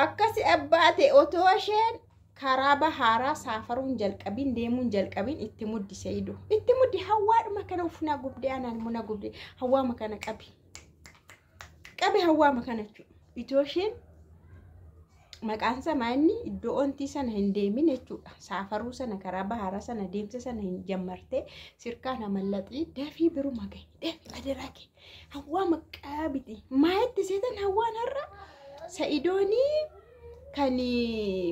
akkasi abbaate otoo isheen karaa baharaa saafaruun jalqabiin deemuun jalqabiin itti muddi Sa'iidoo itti muddi hawaadhuma kana ufna gubdee anaan muna gubdee hawaama kana qabi hawaama kana jechuudha itoo isheen maqaan samaanni iddoo ontii sana hin deemin jechuudha saafaruu sana karaa baharaa sana deemsa sana hin jammartee sirkaan amallaxii dafii biruma gahe dafii adarake hawaama qabiti maayitti seetan hawaan har'a Sa'iidoonii kan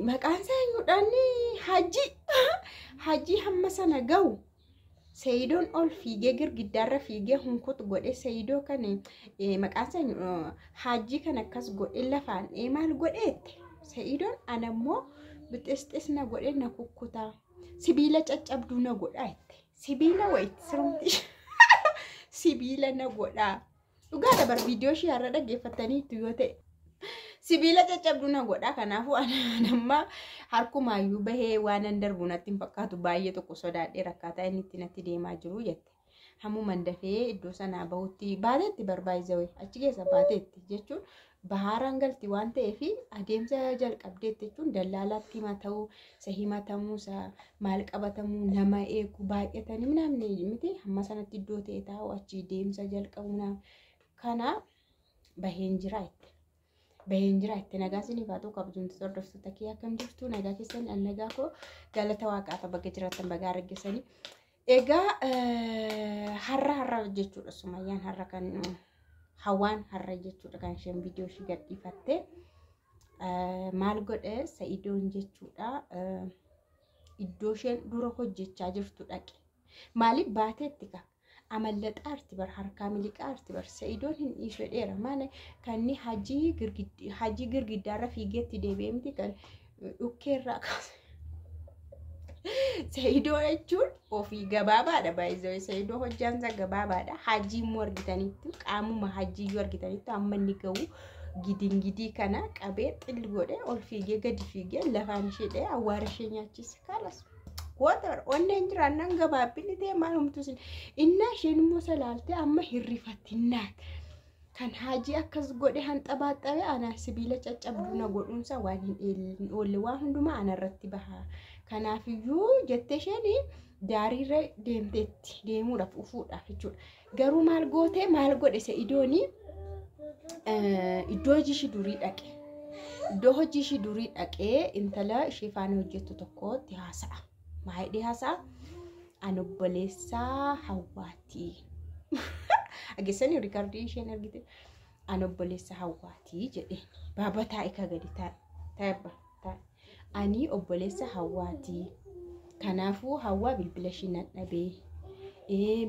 maqaan isaaniidhaan Hajji hamma sana ga'u Sa'iidoon ol fiigee girgiddaarra fiigee hunkutu godhe Sa'iidoo kan maqaan isaanii Hajji kan akkas godhe lafaan maal godheette Sa'iidoon anammoo bixisxis na godhe na kukkutaa sibiila caccabduu na godhaa itti sibiila wayitti sirumti sibiila na godhaa dhugaa dabar viidiyoo ishee har'a dhaggeeffataniitu yoo ta'e sibiila caccabduu na godhaa kanaafuu anamma harkumaayyuu bahee waan an darbu natti hin fakkaatu baay'ee tokko sodaadhee rakkaataa inni itti natti deemaa jiru jette hammuman dafee iddoo sanaa bahutti baateetti barbaayizawee achi keessa baateetti jechuun bahaaraan galti waan ta'eef adeemsa jalqabdeetti jechuun dallaalaatti hima ta'uu isa himatamuu isa maal qabatamuu nama eegu baay'atanii namni miti hamma sanatti iddoo ta'e taa'u achi deemsa jalqabu kana baheen jira itti nagaa isiniif haa ta'u kabajamtoota hordoftoota kee akkam jirtu nagaa keessan nagaa koo galata waaqaaf bakka jiraattan bagaa argessanii egaa har'a jechuudha sumayyaan har'a kan hawaan har'a jechuudha kan isheen viidiyoo ishee gadhiifatte maal godhe Sa'iidoon jechuudha iddoo isheen dura hojjechaa jirtu dhaqe maaliif baateetti qaba amallaxaa arti bar harkaa miliqaa arti bar Sa'iidoon hin dhiisuu dheera maana kanni hajii girgiddaarra fiigeetti deebi'ee miti kan dhukkeerraa kaase Sa'iidoo jechuun ofii gabaabaadha baay'ee Sa'iidoo hojjaansa gabaabaadha hajii immoo argitanitti qaamuma hajiiyyuu argitanitti amma inni ga'u gidii kana qabee xilli godhee ol fiigee gadi fiigee lafaan ishee dhee awwaara ishee nyaachise kalas whatever onneen jiraannan gabaabbiin ta'e maal humtuusin inna isheen immoo salaaltee amma hirrifattinnaat kan hajii akkas godhe hanxabaaxabe ana sibiila caccabduu na godhuunsa waan hin oolle waan hundumaa anarratti baha kanaafiyyuu jettee isheen daariirra deemteetti deemuudhaaf ufuudhaaf jechuudha garuu maal gootee maal godhe Sa'iidoonii iddoo hojii ishii durii dhaqee intala ishee faana hojjettu tokkotti haasa'a maayidhee haasa'a an obboleessaa Hawwaatii ageessanii riikaardii isheen argite an obboleessa Hawwaatii jedhe baaba taa'e ka gadi taa'ebba ani obboleessa Hawwaatii kanaafuu Hawwaa bilbila ishii nan dhabee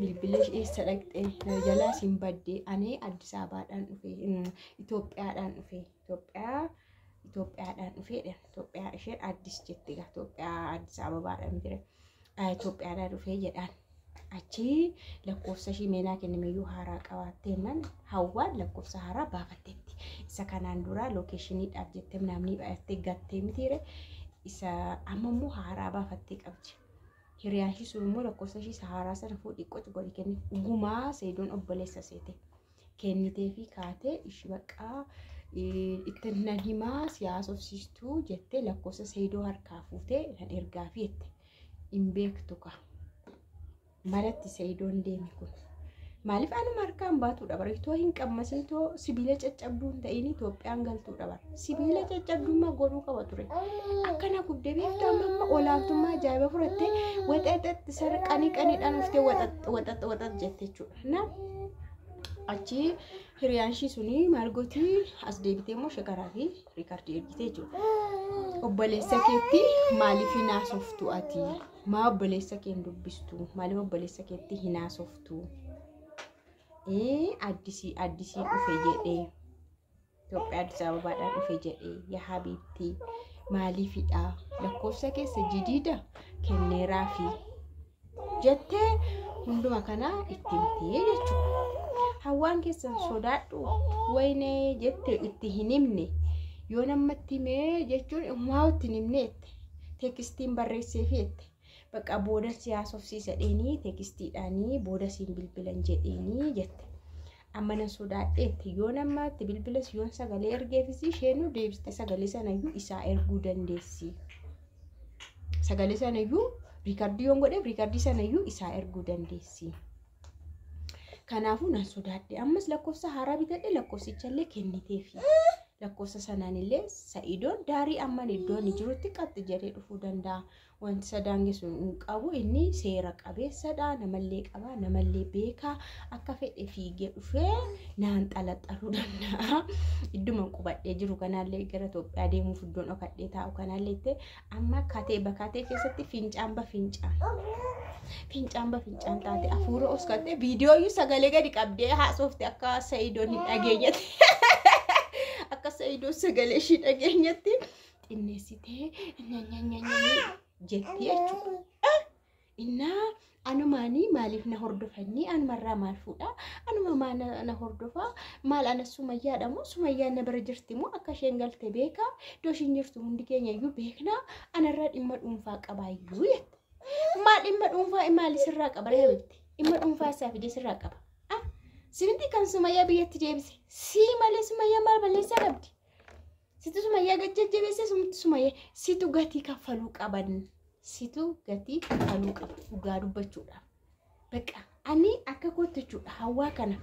bilbila eessa dhaqxe jalaa siin baddee ani Addis Ababaadhaan dhufe Itoophiyaadhaan dhufe Itoophiyaa isheen Addis jette Itoophiyaa Addis Ababaadhaan jira Itoophiyaadhaan dhufe jedhaan achi lakkoofsa ishii meenaa kennameeyyuu haaraa qabaattee nan Hawwaan lakkoofsa haaraa baafatteetti isa kanaan dura lookeeshiniidhaaf jettee namni baafattee gattee mitiire isa ammoo haaraa baafattee qabdi hiriyaan ishii sun immoo lakkoofsa ishii haaraa sana fuudhii qoci godhi kenni dhugumaa Sa'iidoon obboleessa seete kennitee fi kaatee ishii baqqaa itti nan himaa siyaasofsiistuu jettee lakkoofsa Sa'iidoo harkaa fuutee nan ergaa fi jette hin beektu ka malatti Sa'iidoon deemi kun maaliif anuma harkaan baatuudha bara itoo hin qabmasin too sibiila caccabduun ta'in Itoophiyaan galtuudha bara sibiila caccabdummaa godhuu qaba ture akkana gubdee beektu amma olaantummaa ajaa'iba furattee waxaxatti sarqanii qaniidhaan uftee waxax jette jechuudha achi hiriyaan ishii suni maal gootii as deebitee immoo shakaraa fi riikaardii ergitee jechuudha obboleessa keetti maaliif hinaasoftu ati maa obboleessa kee hin dubbistu maaliif obboleessa keetti hinaasoftu addisii dhufe jedhee Itoophiyaa Addis Ababaadhaan dhufe jedhee yaa habiibtii maaliifidha lakkoofsa keessa jidiida kenneeraa fi jettee hunduma kana itti himtee jechuudha Hawwaan keessan sodaadhu waynee jettee itti hin himne yoo namatti himee jechuun immoo itti hin himneette teekstiin barreessee fiette bakka booda siyaasofsiisa dheeni teekstiidhaanii booda siin bilbilan jedheeni jette amma nan sodaadheetti yoo namaatti bilbilas yoon sagalee ergeefis isheenuu deebiste sagalee sanayyuu isaa erguu dandeessi. Sagalee sanayyuu riikardii yoon godhe riikardii sanayyuu isaa erguu dandeessi. Kanaafuu nan sodaadhe ammas lakkoofsa haaraa bitadhe lakkoofsichallee kenniteefi. Lakkoofsa sanaanillee Sa'iidoon daarii amman iddoon jirutti qaxxi jedhee dhufuu danda'a. Wanti sadaangeessu hin qabu inni seera qabeessadha. Namallee qaba, namallee beeka. Akka fedhe fiigee dhufee naan xalaxaluu danda'a. Idduman qubadhee jiru kanaallee gara Itoophiyaa deemuuf iddoon dhokadhee taa'u kanaallee itti amma bakatee keessatti fincaan taate hafuura oskattee viidiyooyyuu sagalee gadi qabdee haasofte akka Sa'iidoon hin dhageenyetti. Akka Sa'iidoon sagalee ishii dhageenyetti xinneessitee jetti jechuudha. Innaa anumaanii maaliif na hordofanii anumarraa maal fuudha? Anuma na hordofaa maal ana Sumayyaadha moo Sumayyaan na bira jirti moo akka isheen galte beekaa? Iddoo isheen jirtu hundi keenya iyyuu beeknaa. Anarraa dhimma dhuunfaa qabaayyuu jette. Maal dhimma dhuunfaa maali sirraa qaba reebifti? Dhimma dhuunfaa isaa fidee sirraa qaba. Sinti kan Sumayyaa biyyatti deebise. Si malee Sumayyaa maal balleessaa qabdi? Situ Sumayyaa gajjajjabeesse Sumayyaa situ gatii kaffaluu qaban. Situ gatii kaffaluu qaba. Dhugaa dubbachuudha. Bakka ani akka koottachuudha hawaa kana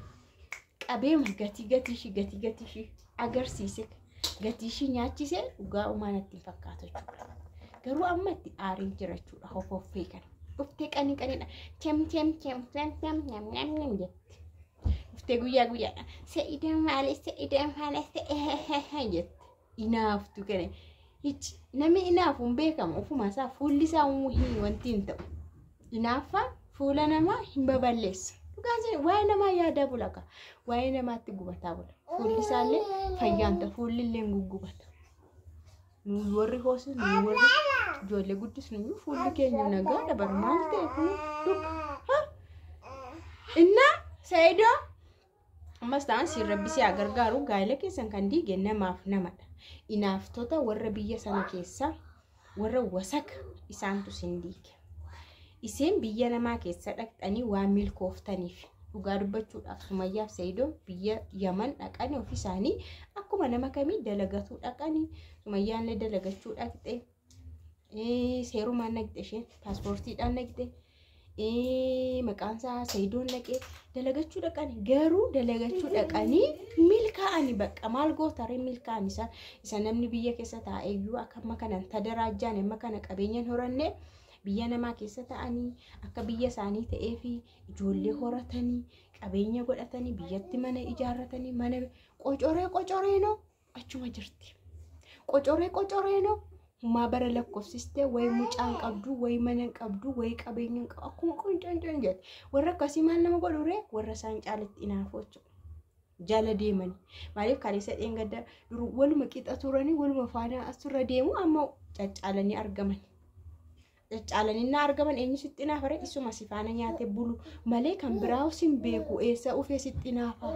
qabeema gatii ishii agarsiise gatii ishii nyaachise dhugaa umaanatti hin fakkaatu jechuudha. Garuu amma itti aarii jirachuudha hofoffee kana. Dhuftee qaniidha. Tem jetti. Dhuftee guyyaa Sa'iidaan maali jetti. Inaaftu kana. Namni inaafuun beekamu ofuma isaa fuulli isaa wanti hin ta'u. Inaaffaan fuula namaa hin baballeessu. Dhugaas waa'ee namaa yaada bulaka. Waa'ee namaatti gubataa bula. Fuulli isaallee fayyaan ta'a. Fuulli illee guggubata. Nu warri hoosu nu warri ijoollee guddisnu fuulli keenya nagaa dabar maal ta'e kun dhuga. Innaa Sa'iidoo ammas ta'an si rabbisee agargaaru gaa'ela keessan kan diige namaaf namadha. Inaaftota warra biyya sana keessa warra wasaka isaantu sin diige. Iseen biyya namaa keessa dhaqxanii waan milkooftaniif dhugaa dubbachuudhaaf Sumayyaaf Sa'iidoon biyya Yaman dhaqanii ofii isaanii akkuma nama kamii dalagatuu dhaqanii Sumayyaallee dalagachuu dhaqxe. Seerumaan naqxe isheen paaspoortiidhaan naqxe. Maqaan isaa Sa'iidoon dhaqee dalagachuu dhaqanii garuu dalagachuu dhaqanii milkaa'anii bakka maal gootaree milkaa'an isa namni biyya keessa taa'eeyyuu akka kanan tadaraajaan amma kana qabeenyaan horanne biyya namaa keessa ta'anii akka biyya isaanii ta'ee fi ijoollee horatanii qabeenya godhatanii biyyatti mana ijaarratanii mana qocoree no achuma jirti. Qocoree no Hummaa bara lakkoofsiste way mucaan qabdu way mana qabdu way qabeenyaan qabdu akkuma qoncaan jedhe warra akkasii maal nama godhure warra isaan caaletti inaafochu jala deemani maaliif kaleessa dheengadda dur waluma qixa turanii waluma faana asirra deemu amma caccaalanii argaman eenyu sitti inaafare isuma sifaana nyaate bulu malee kan biraa sin beeku eessa ufee sitti inaafa.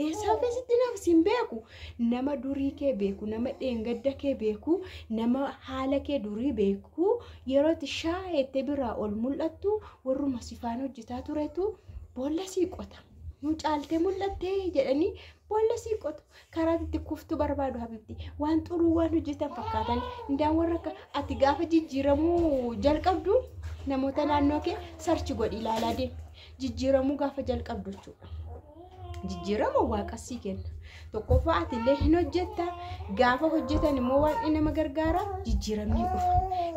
Eessa ufeesitti naaf sin beeku nama durii kee beeku nama dheengadda kee beeku nama haala kee durii beeku yeroo shaayette biraa ol mul'attu warruma sifaan hojjetaa turetu boolla sii qota. Nu caaltee mul'attee jedhanii boolla sii qotu karaa itti kuftu barbaadu habibti waan xuruu waan hojjetan fakkaatan indaan warra ati gaafa jijjiiramuu jalqabdu namoota naannoo kee sarchi godhi ilaalaa deemi jijjiiramuu gaafa jalqabdu jechuudha. Jijjiirama waaqasii kenna. Tokkoffaa ati illee hin hojjetta. Gaafa hojjetan immoo waan nama gargaara jijjiiramni dhufa.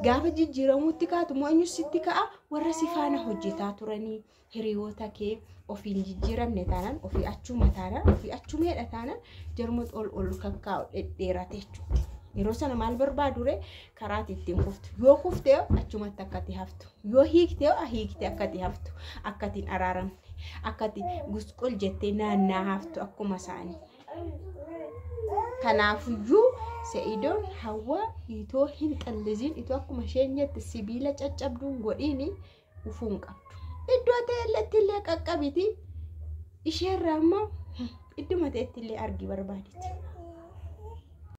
Gaafa jijjiiramuutti kaatu immoo eenyu sitti ka'a warra si faana hojjetaa turanii hiriyoota kee ofiin jijjiiramne taanaan ofii achuma taanaan ofii achumeedha taanaan jarma ol kakkaa'u dhedheerate jechuudha. Yeroo sana maal barbaadure karaati ittiin kuftu. Yoo kuftee achumatti akkati haftu. Yoo hiiktee akkati haftu. Akkatiin araaramte. Akkati gusqul jettee naannaa haftu akkuma isaanii. Kanaafiyyuu Sa'iidoon hawa itoo hin xallisiin itoo akkuma isheen jette sibiila caccabduun godhiini ufuun qabdu. Iddoo ta'elletti illee qaqqabiti. Isheerraa immoo idduma ta'etti illee argi barbaaditi.